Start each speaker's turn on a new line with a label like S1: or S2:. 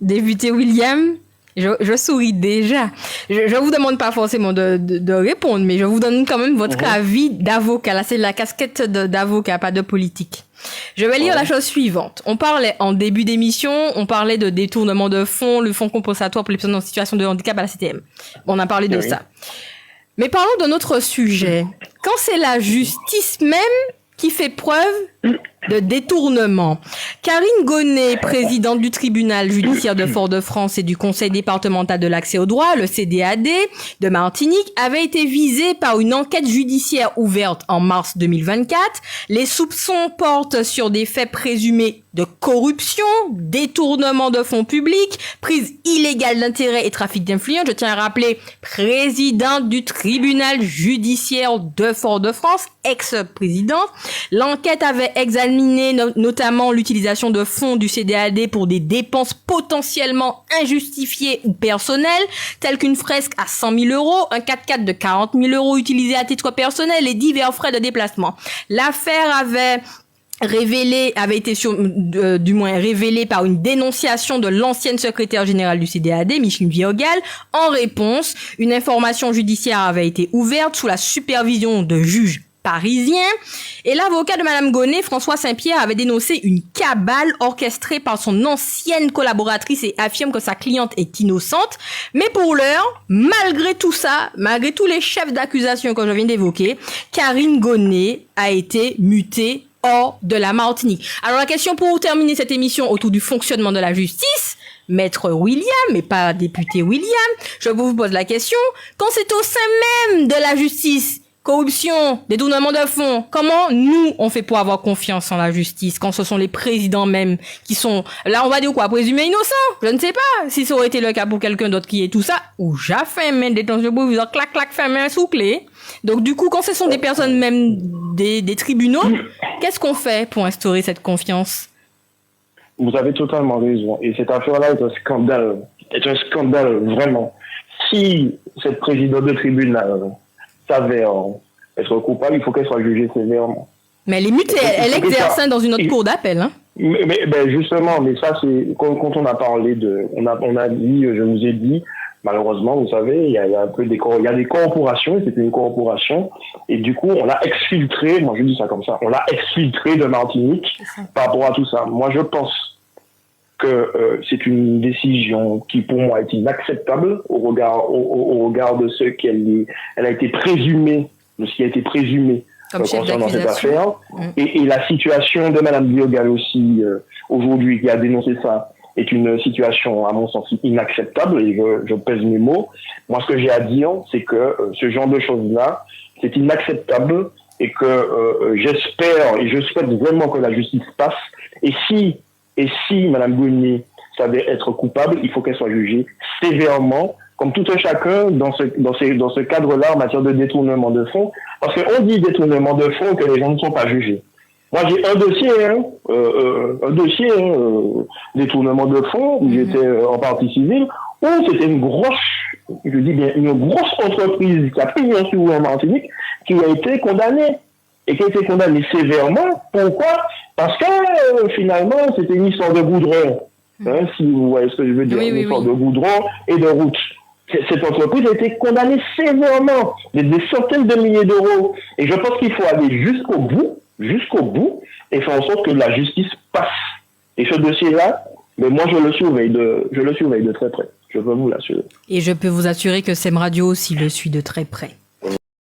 S1: député William, je souris déjà. Je ne vous demande pas forcément de répondre, mais je vous donne quand même votre avis d'avocat. Là, c'est la casquette d'avocat, pas de politique. Je vais lire la chose suivante. On parlait en début d'émission, on parlait de détournement de fonds, le fonds compensatoire pour les personnes en situation de handicap à la CTM. On a parlé de ça. Mais parlons de notre sujet. Quand c'est la justice même qui fait preuve de détournement. Karine Gonnet, présidente du tribunal judiciaire de Fort-de-France et du conseil départemental de l'accès au droit, le CDAD, de Martinique, avait été visée par une enquête judiciaire ouverte en mars 2024. Les soupçons portent sur des faits présumés de corruption, détournement de fonds publics, prise illégale d'intérêts et trafic d'influence. Je tiens à rappeler, présidente du tribunal judiciaire de Fort-de-France, ex-présidente. L'enquête avait examiné notamment l'utilisation de fonds du CDAD pour des dépenses potentiellement injustifiées ou personnelles, telles qu'une fresque à 100 000 euros, un 4x4 de 40 000 euros utilisé à titre personnel et divers frais de déplacement. L'affaire avait été révélée par une dénonciation de l'ancienne secrétaire générale du CDAD, Micheline Viogal. En réponse, une information judiciaire avait été ouverte sous la supervision de juges parisiens. Et l'avocat de Madame Gonnet, François Saint-Pierre, avait dénoncé une cabale orchestrée par son ancienne collaboratrice et affirme que sa cliente est innocente. Mais pour l'heure, malgré tout ça, malgré tous les chefs d'accusation que je viens d'évoquer, Karine Gonnet a été mutée hors de la Martinique. Alors la question pour terminer cette émission autour du fonctionnement de la justice, Maître William, mais pas député William, je vous pose la question, quand c'est au sein même de la justice, corruption, détournement de fonds, comment nous on fait pour avoir confiance en la justice quand ce sont les présidents même qui sont, là on va dire quoi, présumés innocents? Je ne sais pas si ça aurait été le cas pour quelqu'un d'autre qui est tout ça, ou j'ai fait main détention provisoire, clac clac, fait main sous clé. Donc du coup, quand ce sont des personnes même des tribunaux, qu'est-ce qu'on fait pour instaurer cette confiance?
S2: Vous avez totalement raison. Et cette affaire-là est un scandale vraiment. Si cette présidente de tribunal s'avère être coupable, il faut qu'elle soit jugée sévèrement.
S1: Mais elle est mutée, elle exerce dans une autre cour d'appel, hein.
S2: Mais justement, mais ça c'est quand on a parlé on a dit, je vous ai dit, malheureusement, vous savez, il y a un peu des corporations, c'était une corporation, et du coup, on l'a exfiltré, moi je dis ça comme ça, on l'a exfiltré de Martinique par rapport à tout ça. Moi, je pense que c'est une décision qui, pour moi, est inacceptable au regard de ce qu'elle a été présumée, de ce qui a été présumé concernant cette affaire. Et la situation de Madame Viogal aussi, aujourd'hui, qui a dénoncé ça, est une situation, à mon sens, inacceptable, et je pèse mes mots. Moi, ce que j'ai à dire, c'est que ce genre de choses-là, c'est inacceptable, et que j'espère et je souhaite vraiment que la justice passe. Et si Madame Gonnet savait être coupable, il faut qu'elle soit jugée sévèrement, comme tout un chacun dans ce cadre-là en matière de détournement de fonds. Parce qu'on dit détournement de fonds que les gens ne sont pas jugés. Moi, j'ai un dossier, détournement de fonds, où j'étais en partie civile, où c'était une grosse entreprise qui a payé un sous en Martinique, qui a été condamnée. Et qui a été condamnée sévèrement. Pourquoi? Parce que finalement, c'était une histoire de goudron. Si vous voyez ce que je veux dire, une histoire de goudron et de route. Cette entreprise a été condamnée sévèrement, des centaines de milliers d'euros. Et je pense qu'il faut aller jusqu'au bout, et faire en sorte que la justice passe. Et ce dossier-là, mais moi je le surveille de très près. Je peux vous l'assurer.
S1: Et je peux vous assurer que SEM Radio aussi le suit de très près.